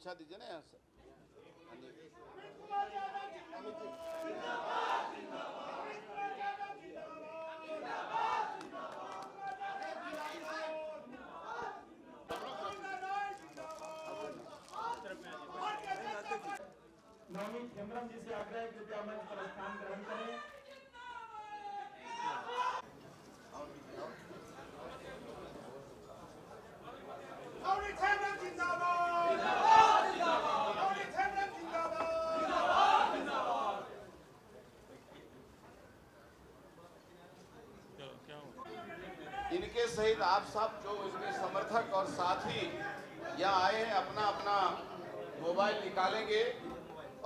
गमछा दीजिए ना यहाँ से। नवनीत हेम्ब्रम जी से आग्रह है कृपया मंच पर स्थान ग्रहण करें। नवनीत हेम्ब्रम जिंदाबाद जिंदाबाद जिंदाबाद नवनीत हेम्ब्रम जिंदाबाद जिंदाबाद जिंदाबाद। इनके सहित आप सब जो इनके समर्थक और साथी यहाँ आए हैं अपना अपना मोबाइल निकालेंगे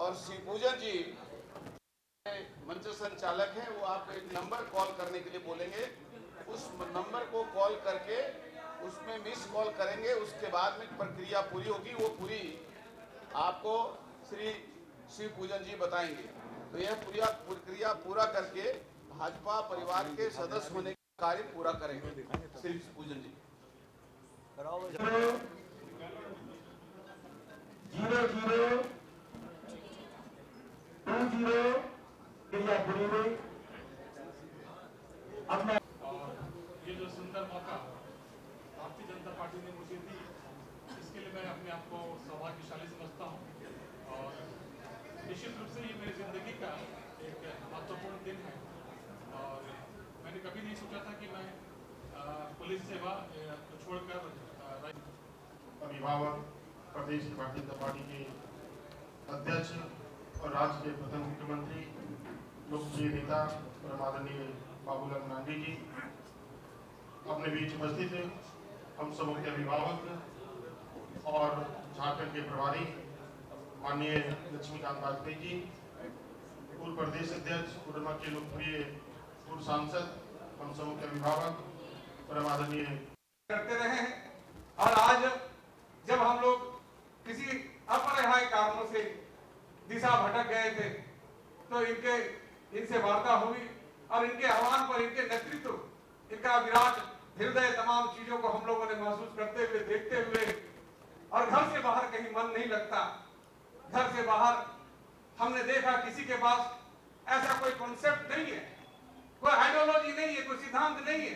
और श्री पूजन जी मंच संचालक हैं, वो आपको एक नंबर कॉल करने के लिए बोलेंगे। उस नंबर को कॉल करके उसमें मिस कॉल करेंगे, उसके बाद में प्रक्रिया पूरी होगी, वो पूरी आपको श्री पूजन जी बताएंगे। तो यह पूरी प्रक्रिया पूरा करके भाजपा परिवार के सदस्य होने का कार्य पूरा करेंगे श्री पूजन जी। 0020 क्रिया पूरी हुई। अपना ये जो सुंदर मौका भारतीय जनता पार्टी ने मुझे दी, इसके लिए मैं अपने आप को सौभाग्यशाली समझता हूँ। और निश्चित रूप से ये मेरी जिंदगी का एक महत्वपूर्ण दिन है और मैंने कभी नहीं सोचा था कि मैं पुलिस सेवा को छोड़कर अभिभावक प्रदेश की भारतीय जनता पार्टी के अध्यक्ष और राज्य के प्रथम मुख्यमंत्री लोकप्रिय नेता और आदरणीय बाबूलाल मरांडी जी अपने बीच उपस्थित है। हम सबों के अभिभावक और झारखंड के प्रभारी माननीय लक्ष्मीकांत वाजपेयी जी, पूर्व प्रदेश अध्यक्ष कोडरमा के लोकप्रिय पूर्व सांसद, हम सबों के अभिभावक और आदरणीय करते रहे हैं। और आज जब हम लोग किसी अपरिहार्य कारणों से दिशा भटक गए थे तो इनसे वार्ता हुई और इनके आह्वान पर, इनके नेतृत्व, इनका विराट हृदय, तमाम चीजों को हम लोगों ने महसूस करते हुए, देखते हुए, और घर से बाहर कहीं मन नहीं लगता। घर से बाहर हमने देखा किसी के पास ऐसा कोई कॉन्सेप्ट नहीं है, कोई आइडियोलॉजी नहीं है, कोई सिद्धांत नहीं है।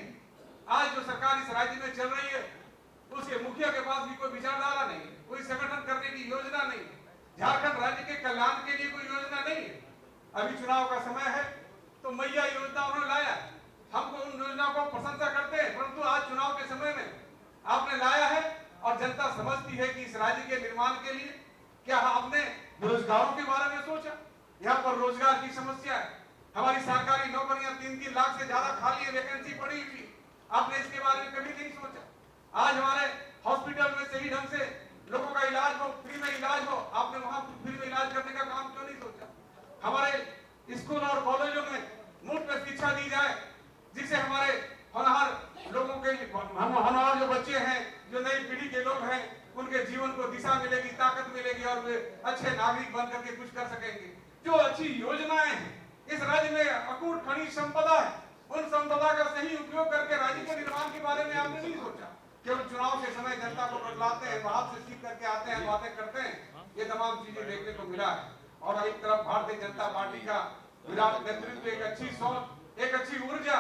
आज जो सरकार इस राज्य में चल रही है उसके मुखिया के पास भी कोई विचारधारा नहीं है, कोई संगठन करने की योजना नहीं है, झारखंड राज्य के कल्याण के लिए कोई योजना नहीं है। अभी चुनाव का समय है तो मैया योजना उन्होंने लाया, हमको उन योजनाओं को प्रशंसा करते हैं, परंतु आज चुनाव के समय में आपने लाया है और जनता समझती है कि इस राज्य के निर्माण के लिए क्या आपने बेरोजगारों के बारे में सोचा? यहाँ पर रोजगार की समस्या है, हमारी सरकारी नौकरियां 3-3 लाख से ज्यादा खाली है, वैकेंसी पड़ी हुई, आपने इसके बारे में कभी नहीं सोचा। आज हमारे हॉस्पिटल में सही ढंग से लोगों का इलाज हो, फ्री में इलाज हो, आपने वहां फ्री में इलाज करने का काम क्यों नहीं सोचा? हमारे स्कूल और कॉलेजों में मुफ्त में शिक्षा दी जाए जिससे हमारे होनहार लोगों के, होनहार जो बच्चे हैं, जो नई पीढ़ी के लोग हैं, उनके जीवन को दिशा मिलेगी, ताकत मिलेगी और वे अच्छे नागरिक बन करके कुछ कर सकेंगे। जो अच्छी योजनाएं हैं, इस राज्य में अकूट खनिज संपदा है, उन संपदा का सही उपयोग करके राज्य के निर्माण के बारे में आपने नहीं सोचा। केवल चुनाव के समय जनता को बदलाते हैं, वहां से सीख करके आते हैं, बातें करते हैं, ये तमाम चीजें देखने को मिला है। और एक तरफ भारतीय जनता पार्टी का विराट नेतृत्व, एक अच्छी सोच, एक अच्छी ऊर्जा,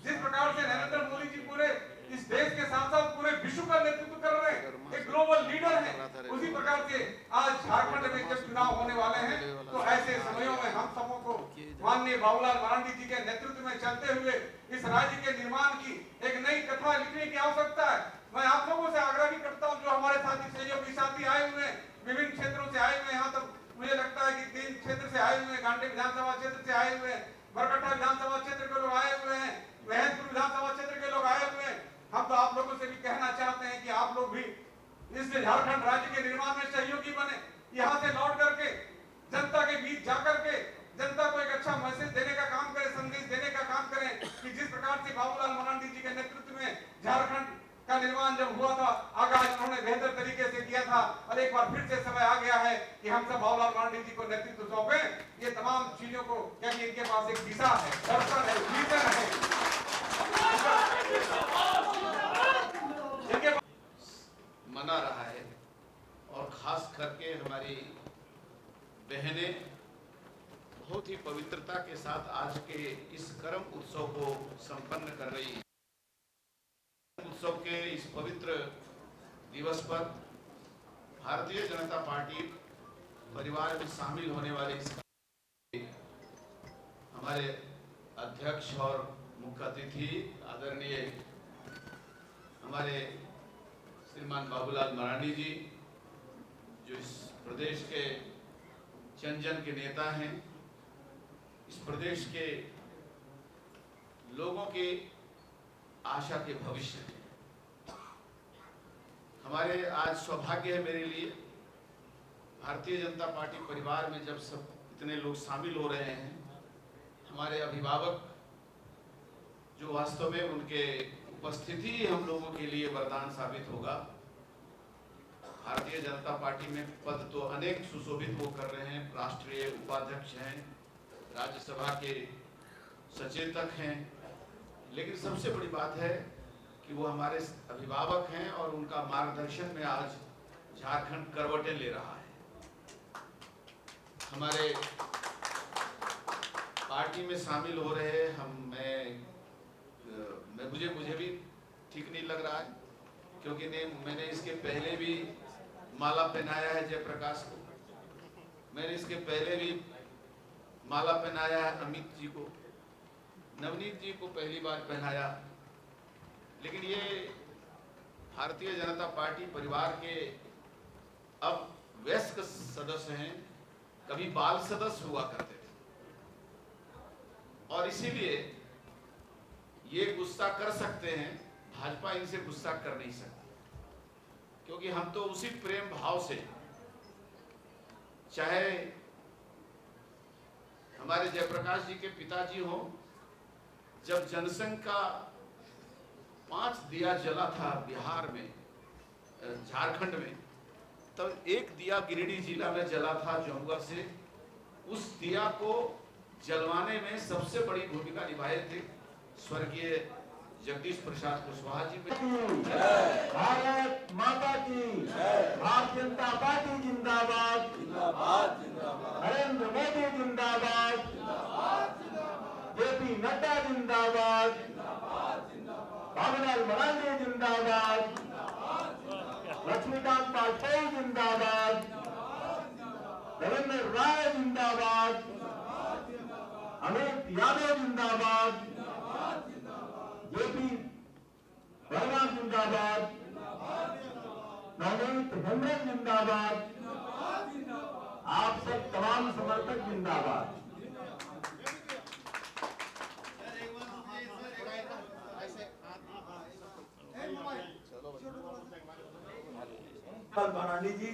जिस प्रकार से नरेंद्र मोदी जी पूरे इस देश के साथ साथ पूरे विश्व का नेतृत्व कर रहे हैं, एक ग्लोबल लीडर है, उसी प्रकार से आज झारखंड में जब चुनाव होने वाले हैं तो ऐसे समयों में हम सबों को माननीय बाबूलाल मरांडी जी के नेतृत्व में चलते हुए इस राज्य के निर्माण की एक नई कथा लिखने की आवश्यकता है। मैं आप लोगों से आग्रह भी करता हूँ, जो हमारे साथी सहयोगी साथी आए हुए हैं, विभिन्न क्षेत्रों से आए हुए हैं, यहाँ तक मुझे लगता है कि 3 क्षेत्र से आए हुए हैं, गांधी विधानसभा क्षेत्र से आए हुए हैं, बरकट्टा विधानसभा क्षेत्र के लोग आए हुए हैं, महेंद्रपुर विधानसभा क्षेत्र के लोग आए हुए हैं। हम तो आप लोगों से भी कहना चाहते हैं कि आप लोग भी इस झारखंड राज्य के निर्माण में सहयोगी बने, यहाँ से लौट करके जनता के बीच जाकर के जनता को एक अच्छा मैसेज देने का काम करें, संदेश देने का काम करें कि जिस प्रकार से बाबूलाल मरांडी जी के नेतृत्व में झारखंड का निर्माण जब हुआ था, आगाज उन्होंने बेहतर तरीके से किया था और एक बार फिर से समय आ गया है कि हम सब बाबूलाल मरांडी जी को नेतृत्व सौंपें। ये तमाम चीजों को, क्योंकि इनके पास एक दिशा है, दर्शन है, विजन है, मना रहा है और खास करके बहनें बहुत ही पवित्रता के साथ आज के इस कर्म उत्सव को संपन्न कर रही हैं। उत्सव के इस पवित्र दिवस पर भारतीय जनता पार्टी परिवार में शामिल होने वाले इस हमारे अध्यक्ष और मुख्य अतिथि आदरणीय हमारे श्रीमान बाबूलाल मरांडी जी, जो इस प्रदेश के जन के नेता हैं, इस प्रदेश के लोगों की आशा के भविष्य हैं। हमारे आज सौभाग्य है मेरे लिए, भारतीय जनता पार्टी परिवार में जब सब इतने लोग शामिल हो रहे हैं, हमारे अभिभावक जो वास्तव में उनके उपस्थिति ही हम लोगों के लिए वरदान साबित होगा। भारतीय जनता पार्टी में पद तो अनेक सुशोभित वो कर रहे हैं, राष्ट्रीय उपाध्यक्ष हैं, राज्यसभा के सचेतक हैं, लेकिन सबसे बड़ी बात है कि वो हमारे अभिभावक हैं और उनका मार्गदर्शन में आज झारखंड करवटें ले रहा है। हमारे पार्टी में शामिल हो रहे मुझे भी ठीक नहीं लग रहा है, क्योंकि मैंने इसके पहले भी माला पहनाया है जयप्रकाश को, मैंने इसके पहले भी माला पहनाया है अमित जी को, नवनीत जी को पहली बार पहनाया, लेकिन ये भारतीय जनता पार्टी परिवार के अब वयस्क सदस्य हैं, कभी बाल सदस्य हुआ करते थे, और इसीलिए ये गुस्सा कर सकते हैं, भाजपा इनसे गुस्सा कर नहीं सकती, क्योंकि हम तो उसी प्रेम भाव से, चाहे हमारे जयप्रकाश जी के पिताजी हो, जब जनसंघ का 5 दिया जला था बिहार में, झारखंड में, तब एक दिया गिरिडीह जिला में जला था जमुआ से। उस दिया को जलवाने में सबसे बड़ी भूमिका निभाए थे स्वर्गीय जगदीश प्रसाद कुशवाहा जी। भारत माता की, भारतीय जनता पार्टी जिंदाबाद, नरेंद्र मोदी जिंदाबाद, जेपी नड्डा जिंदाबाद, बाबूलाल मरांडी जिंदाबाद, लक्ष्मीकांत पाटिल जिंदाबाद, रविंद्र राय जिंदाबाद, अमित यादव जिंदाबाद, जेपी बलराम जिंदाबाद, नवनीत हेमब्रम जिंदाबाद, आप सब तमाम समर्थक जिंदाबाद। मरांडी जी,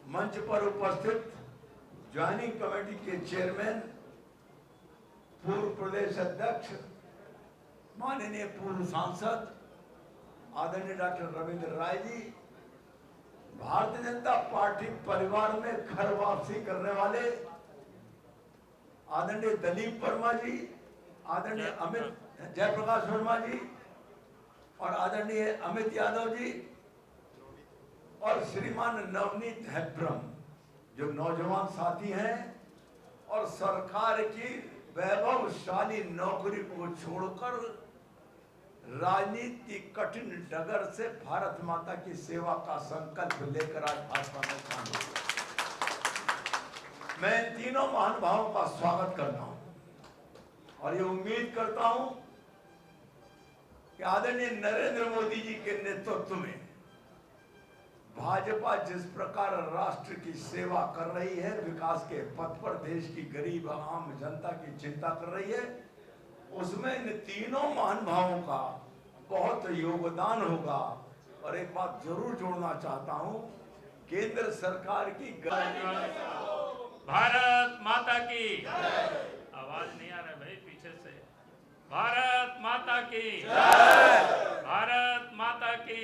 मंच पर उपस्थित ज्वाइनिंग कमेटी के चेयरमैन, पूर्व प्रदेश अध्यक्ष, माननीय पूर्व सांसद आदरणीय डॉक्टर रविंद्र राय जी, भारतीय जनता पार्टी परिवार में घर वापसी करने वाले आदरणीय दिलीप वर्मा जी, आदरणीय अमित जयप्रकाश वर्मा जी और आदरणीय अमित यादव जी और श्रीमान नवनीत हेम्ब्रम, जो नौजवान साथी हैं और सरकार की वैभवशाली नौकरी को छोड़कर राजनीति कठिन डगर से भारत माता की सेवा का संकल्प लेकर आज भाजपा में शामिल हुए। मैं तीनों महानुभावों का स्वागत करता हूं और ये उम्मीद करता हूं कि आदरणीय नरेंद्र मोदी जी के नेतृत्व में भाजपा जिस प्रकार राष्ट्र की सेवा कर रही है, विकास के पथ पर देश की गरीब आम जनता की चिंता कर रही है, उसमें इन तीनों महानुभावों का बहुत योगदान होगा। और एक बात जरूर जोड़ना चाहता हूं, केंद्र सरकार की भारत माता की आवाज नहीं आ रहा भाई पीछे से। भारत माता की, भारत माता की।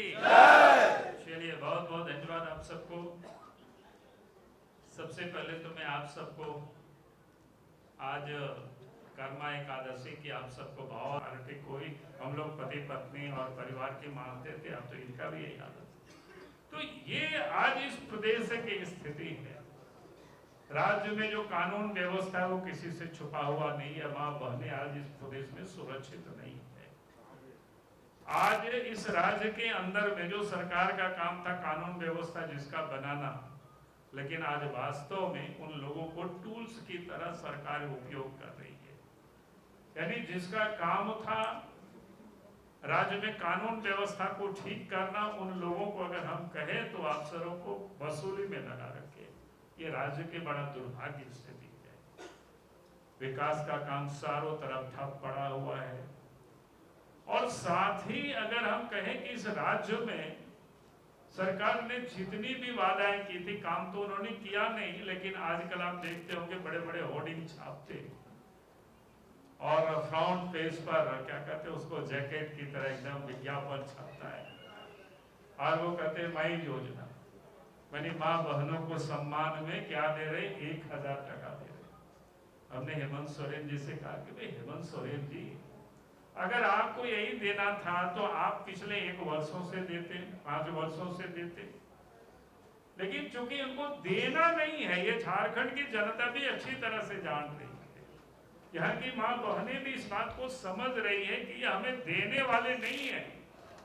चलिए, बहुत बहुत धन्यवाद आप सबको। सबसे पहले तो मैं आप सबको आज कर्मा एकादशी की आप सबको भाव, कोई हम लोग पति पत्नी और परिवार के मानते थे, अब तो इनका भी यही आदत। तो ये आज इस प्रदेश की स्थिति है। राज्य में जो कानून व्यवस्था है वो किसी से छुपा हुआ नहीं है। मां बहनें आज इस प्रदेश में सुरक्षित नहीं है। आज इस राज्य के अंदर में जो सरकार का काम था कानून व्यवस्था जिसका बनाना, लेकिन आज वास्तव में उन लोगों को टूल्स की तरह सरकार उपयोग कर रही है। यानी जिसका काम था राज्य में कानून व्यवस्था को ठीक करना, उन लोगों को अगर हम कहें तो अफसरों को वसूली में लगा रखे। ये राज्य के बड़ा दुर्भाग्य स्थिति है। विकास का काम चारों तरफ ठप पड़ा हुआ है। और साथ ही अगर हम कहें कि इस राज्य में सरकार ने जितनी भी वादाएं की थी काम तो उन्होंने किया नहीं, लेकिन आजकल आप देखते होंगे बड़े बड़े होर्डिंग छापते और फ्रंट पेज पर क्या कहते हैं उसको जैकेट की तरह एकदम विज्ञापन छपता है और वो कहते हैं माई योजना, यानी माँ बहनों को सम्मान में क्या दे रहे, 1000 टका दे रहे। हमने हेमंत सोरेन जी से कहा कि भाई हेमंत सोरेन जी, अगर आपको यही देना था तो आप पिछले 1 वर्षों से देते, 5 वर्षों से देते, लेकिन चूंकि उनको देना नहीं है, ये झारखंड की जनता भी अच्छी तरह से जान रही है, यहाँ की माँ बहनें भी इस बात को समझ रही है कि ये हमें देने वाले नहीं है,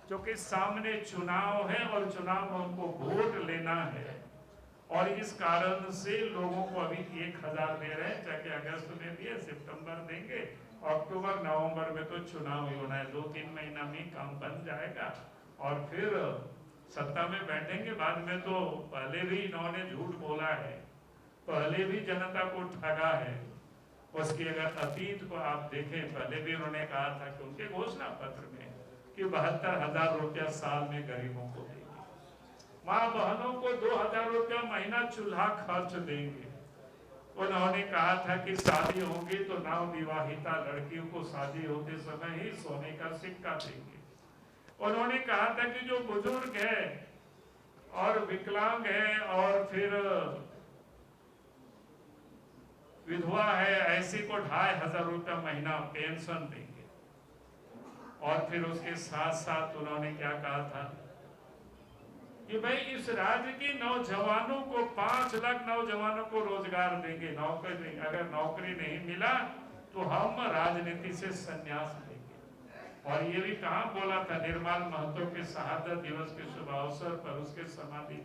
क्योंकि सामने चुनाव है और चुनाव में उनको वोट लेना है। और इस कारण से लोगों को अभी 1000 दे रहे हैं, चाहे अगस्त में दिए, सितंबर देंगे, अक्टूबर नवंबर में तो चुनाव ही होना है। 2-3 महीना में काम बन जाएगा और फिर सत्ता में बैठेंगे। बाद में तो पहले भी इन्होंने झूठ बोला है, पहले भी जनता को ठगा है। उसके अगर अतीत को आप देखें, पहले भी उन्होंने कहा था कि उनके घोषणा पत्र में कि 72,000 रुपया साल में गरीबों को देंगे, माँ बहनों को 2,000 रुपया महीना चूल्हा खर्च देंगे। उन्होंने कहा था कि शादी होगी तो नव विवाहिता लड़कियों को शादी होते समय ही सोने का सिक्का देंगे। उन्होंने कहा था कि जो बुजुर्ग है और विकलांग है और फिर विधवा है, ऐसे को 2,500 रुपया महीना पेंशन देंगे। और फिर उसके साथ साथ उन्होंने क्या कहा था कि भाई इस राज्य के नौजवानों को 5 लाख नौजवानों को रोजगार देंगे, नौकरी देंगे। अगर नौकरी नहीं मिला तो हम राजनीति से संन्यास लेंगे। और ये भी कहा बोला था निर्मल महतो के शहादत दिवस के शुभ अवसर पर उसके समाधि।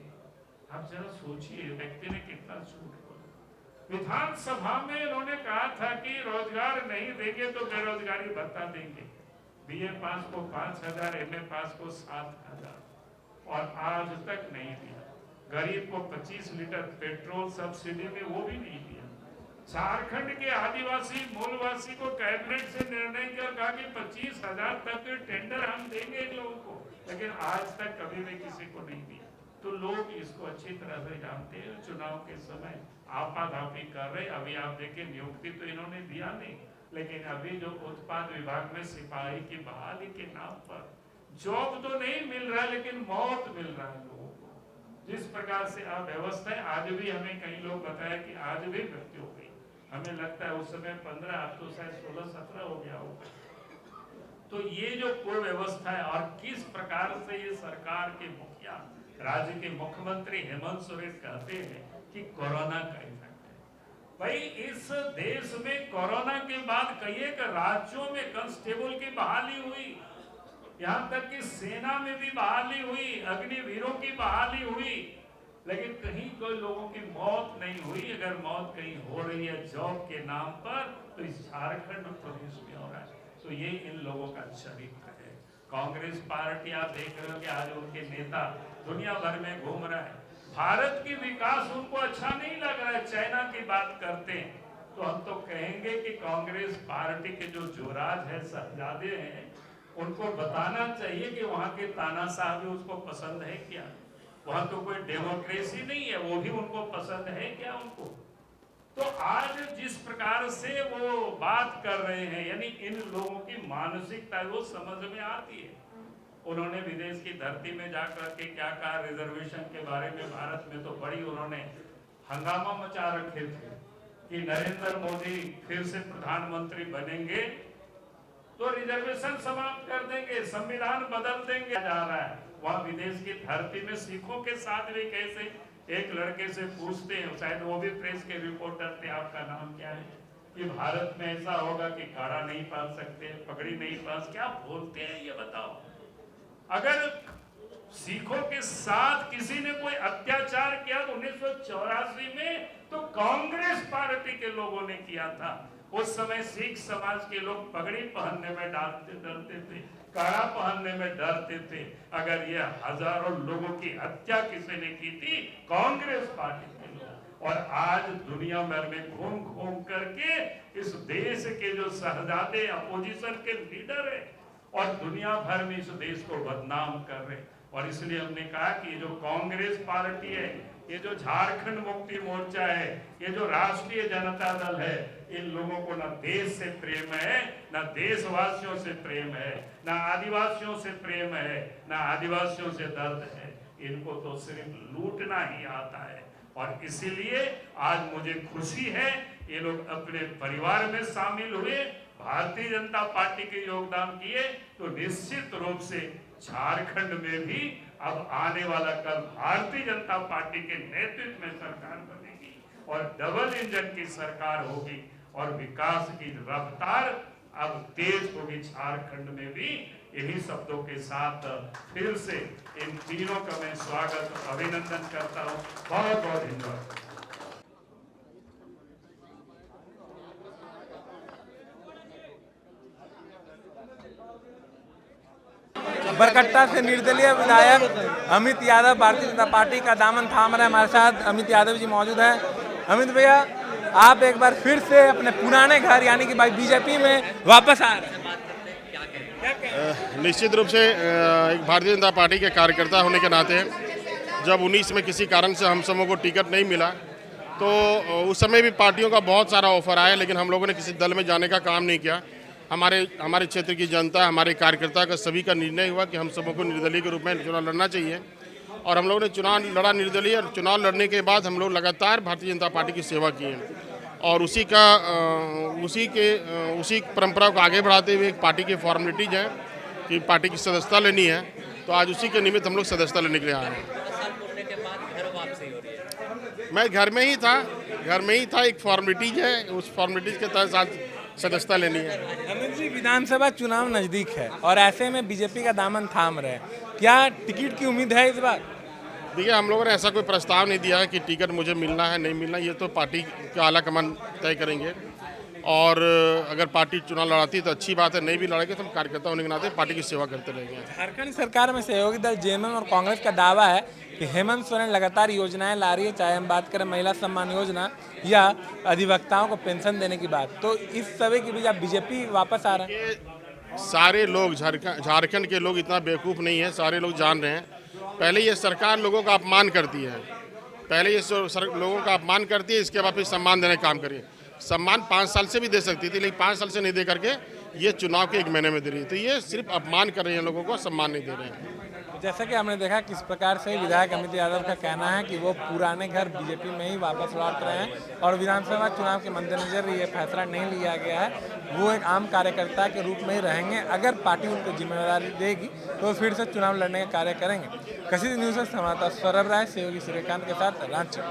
आप जरा सोचिए व्यक्ति ने कितना झूठ बोला। विधानसभा में उन्होंने कहा था कि रोजगार नहीं देंगे तो बेरोजगारी भत्ता देंगे। BA पास को 5,000, MA पास को 7,000, और आज तक नहीं दिया। गरीब को 25 लीटर पेट्रोल सब्सिडी में वो भी नहीं दिया। झारखंड के आदिवासी मूलवासी को कैबिनेट से निर्णय किया, कहा कि 25,000 तक के टेंडर हम देंगे लोगों को, लेकिन आज तक कभी भी किसी को नहीं दिया। तो लोग इसको अच्छी तरह से जानते हैं। चुनाव के समय आपाधापी कर रहे। अभी आप देखें नियुक्ति तो इन्होंने दिया नहीं, लेकिन अभी जो उत्पाद विभाग में सिपाही की बहाली के नाम पर जॉब तो नहीं मिल रहा है, लेकिन मौत मिल रहा है लोगों को। जिस प्रकार से अव्यवस्था है, आज भी हमें कई लोग बताया कि आज भी मृत्यु हो गई। हमें लगता है उस समय 15, अब तो शायद 16-17 हो गया होगा। तो ये जो पूर्व व्यवस्था है और किस प्रकार से ये सरकार के मुखिया, राज्य के मुख्यमंत्री हेमंत सोरेन कहते हैं कि कोरोना का इफेक्ट है। भाई इस देश में कोरोना के बाद कई एक राज्यों में कांस्टेबल की बहाली हुई, यहाँ तक कि सेना में भी बहाली हुई, अग्निवीरों की बहाली हुई, लेकिन कहीं कोई लोगों की मौत नहीं हुई। अगर मौत कहीं हो रही है जॉब के नाम पर तो इस झारखंड प्रदेश में हो रहा है। तो ये इन लोगों का चरित्र है। कांग्रेस पार्टी आप देख रहे हो कि आज उनके नेता दुनिया भर में घूम रहा है। भारत की विकास उनको अच्छा नहीं लग रहा है, चाइना की बात करते हैं। तो हम तो कहेंगे कि कांग्रेस पार्टी के जो जुराज है, शहजादे हैं, उनको बताना चाहिए कि वहाँ के तानाशाह भी उसको पसंद है क्या, वहाँ तो कोई डेमोक्रेसी नहीं है, वो भी उनको पसंद है क्या उनको। तो आज जिस प्रकार से वो बात कर रहे हैं, यानी इन लोगों की मानसिकता वो समझ में आती है। उन्होंने विदेश की धरती में जाकर के क्या कहा रिजर्वेशन के बारे में, भारत में तो बड़ी उन्होंने हंगामा मचा रखे थे कि नरेंद्र मोदी फिर से प्रधानमंत्री बनेंगे तो रिजर्वेशन समाप्त कर देंगे, संविधान बदल देंगे जा रहा है। वहाँ विदेश की धरती में सिखों के साथ भी कैसे एक लड़के से पूछते हैं, शायद वो भी प्रेस के रिपोर्टर थे, आपका नाम क्या है, कि भारत में ऐसा होगा कि काड़ा नहीं पहन सकते, पगड़ी नहीं पहन, क्या बोलते हैं ये बताओ। अगर सिखों के साथ किसी ने कोई अत्याचार किया तो 1984 में तो कांग्रेस पार्टी के लोगों ने किया था। उस समय सिख समाज के लोग पगड़ी पहनने में डरते थे, काड़ा पहनने में डरते थे। अगर ये हजारों लोगों की हत्या किसी ने की थी, कांग्रेस पार्टी के लोग। और आज दुनिया भर में घूम घूम करके इस देश के जो शहजादे अपोजिशन के लीडर है और दुनिया भर में इस देश को बदनाम कर रहे। और इसलिए हमने कहा कि जो कांग्रेस पार्टी है, ये जो झारखंड मुक्ति मोर्चा है, ये जो राष्ट्रीय जनता दल है, इन लोगों को न देश से प्रेम है, न देशवासियों से प्रेम है, न आदिवासियों से प्रेम है, न आदिवासियों से दर्द है। इनको तो सिर्फ लूटना ही आता है। और इसीलिए आज मुझे खुशी है, ये लोग अपने परिवार में शामिल हुए, भारतीय जनता पार्टी के योगदान किए, तो निश्चित रूप से झारखंड में भी अब आने वाला कल भारतीय जनता पार्टी के नेतृत्व में सरकार बनेगी और डबल इंजन की सरकार होगी और विकास की रफ्तार अब तेज होगी झारखंड में भी। यही शब्दों के साथ फिर से इन तीनों का मैं स्वागत और अभिनंदन करता हूँ। बहुत बहुत धन्यवाद। बरकट्टा से निर्दलीय विधायक अमित यादव भारतीय जनता पार्टी का दामन थाम रहे। हमारे साथ अमित यादव जी मौजूद हैं। अमित भैया, आप एक बार फिर से अपने पुराने घर यानी कि भाई बीजेपी में वापस आ रहे हैं। निश्चित रूप से एक भारतीय जनता पार्टी के कार्यकर्ता होने के नाते जब 19 में किसी कारण से हम सबों को टिकट नहीं मिला तो उस समय भी पार्टियों का बहुत सारा ऑफर आया, लेकिन हम लोगों ने किसी दल में जाने का काम नहीं किया। हमारे क्षेत्र की जनता, हमारे कार्यकर्ता का सभी का निर्णय हुआ कि हम सबों को निर्दलीय के रूप में चुनाव लड़ना चाहिए और हम लोगों ने चुनाव लड़ा निर्दलीय। और चुनाव लड़ने के बाद हम लोग लगातार भारतीय जनता पार्टी की सेवा की है और उसी परंपरा को आगे बढ़ाते हुए एक पार्टी की फॉर्मेलिटीज है कि पार्टी की सदस्यता लेनी है, तो आज उसी के निमित्त हम लोग सदस्यता लेने के लिए आए हैं। मैं घर में ही था, एक फॉर्मेलिटीज है, उस फॉर्मेलिटीज के तहत आज सदस्यता लेनी है। अमित जी, विधानसभा चुनाव नजदीक है और ऐसे में बीजेपी का दामन थाम रहे, क्या टिकट की उम्मीद है इस बार? देखिए, हम लोगों ने ऐसा कोई प्रस्ताव नहीं दिया है कि टिकट मुझे मिलना है नहीं मिलना, ये तो पार्टी का आला कमान तय करेंगे। और अगर पार्टी चुनाव लड़ाती है तो अच्छी बात है, नहीं भी लड़ेंगे तो हम कार्यकर्ता होने के नाते पार्टी की सेवा करते रहेंगे। झारखंड सरकार में सहयोगी दल जेएमएम और कांग्रेस का दावा है कि हेमंत सोरेन लगातार योजनाएं ला रही है, चाहे हम बात करें महिला सम्मान योजना या अधिवक्ताओं को पेंशन देने की बात। तो इस सभी के बीच आप बीजेपी वापस आ रहे हैं। सारे लोग झारखंड के लोग इतना बेवकूफ़ नहीं है, सारे लोग जान रहे हैं। पहले ये सरकार लोगों का अपमान करती है, लोगों का अपमान करती है, इसके बाद फिर सम्मान देने का काम करिए। सम्मान 5 साल से भी दे सकती थी, लेकिन 5 साल से नहीं दे करके ये चुनाव के 1 महीने में दे रही है। तो ये सिर्फ अपमान कर रहे हैं, लोगों को सम्मान नहीं दे रहे हैं। जैसा कि हमने देखा किस प्रकार से विधायक अमित यादव का कहना है कि वो पुराने घर बीजेपी में ही वापस लौट रहे हैं और विधानसभा चुनाव के मद्देनजर ये फैसला नहीं लिया गया है, वो एक आम कार्यकर्ता के रूप में ही रहेंगे। अगर पार्टी उनको जिम्मेदारी देगी तो फिर से चुनाव लड़ने का कार्य करेंगे। कसी न्यूज़ से संवाददाता सौरभ राय, सहयोगी सूर्यकांत के साथ रांची।